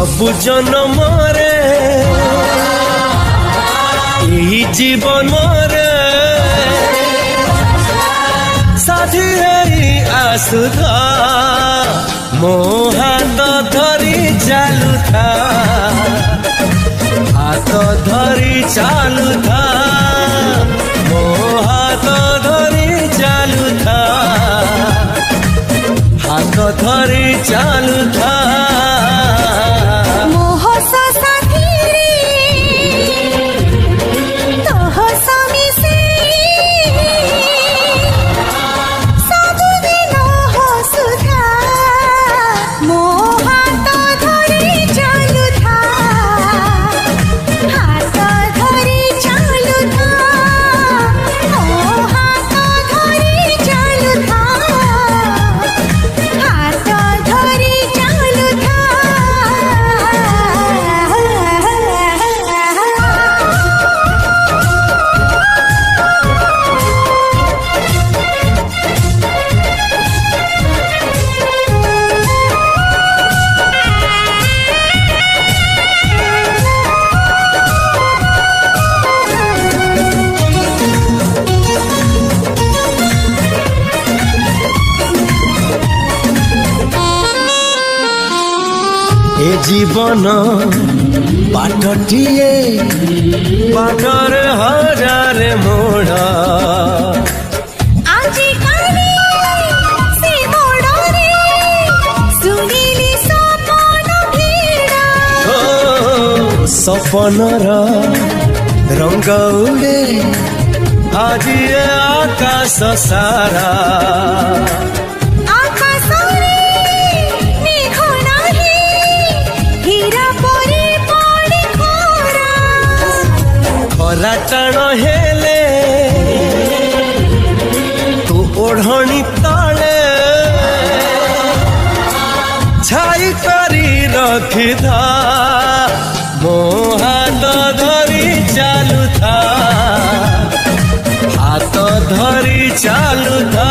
सबु जन्मरे यही जीवन साथी आसुथा मो हाथ धरी चालुथा हाथ धरी चालुथा मो हाथ धरी चालुथा हाथ धरी चालुथा ए जीवन बाटटिए बाटर हजार मोड़ सपनर रंग उड़े आज आकाश सारा खरा टाण हेले तू ओढ़नी तले छाई करी रखिथा मो हाथ धरी चालुथा हाथ धरी चालुथा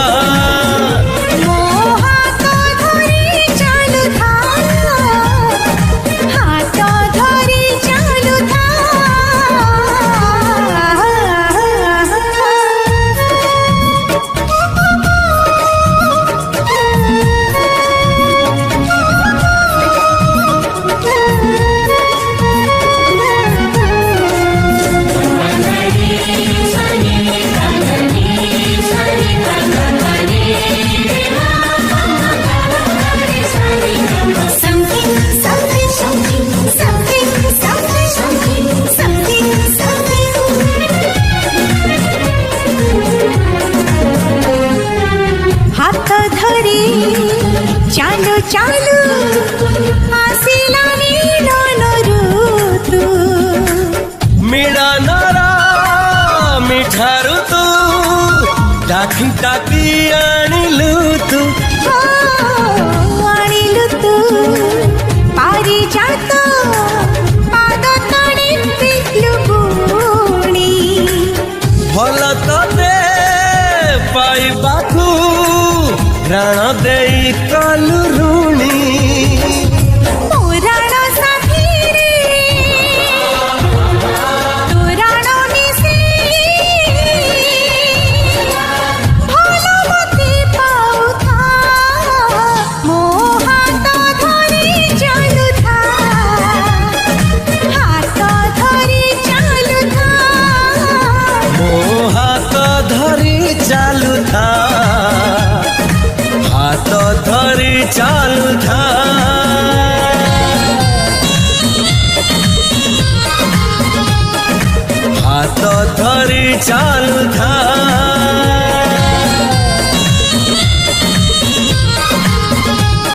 चालू चालू आसिला मिलन ऋतु मिळणारा मिठा ऋतू टाकी टाकी आणिलू तू आणिलू तू पारिजात पाद तळे पिलू गुणी भल तते पाइबाकू प्राण देई कालू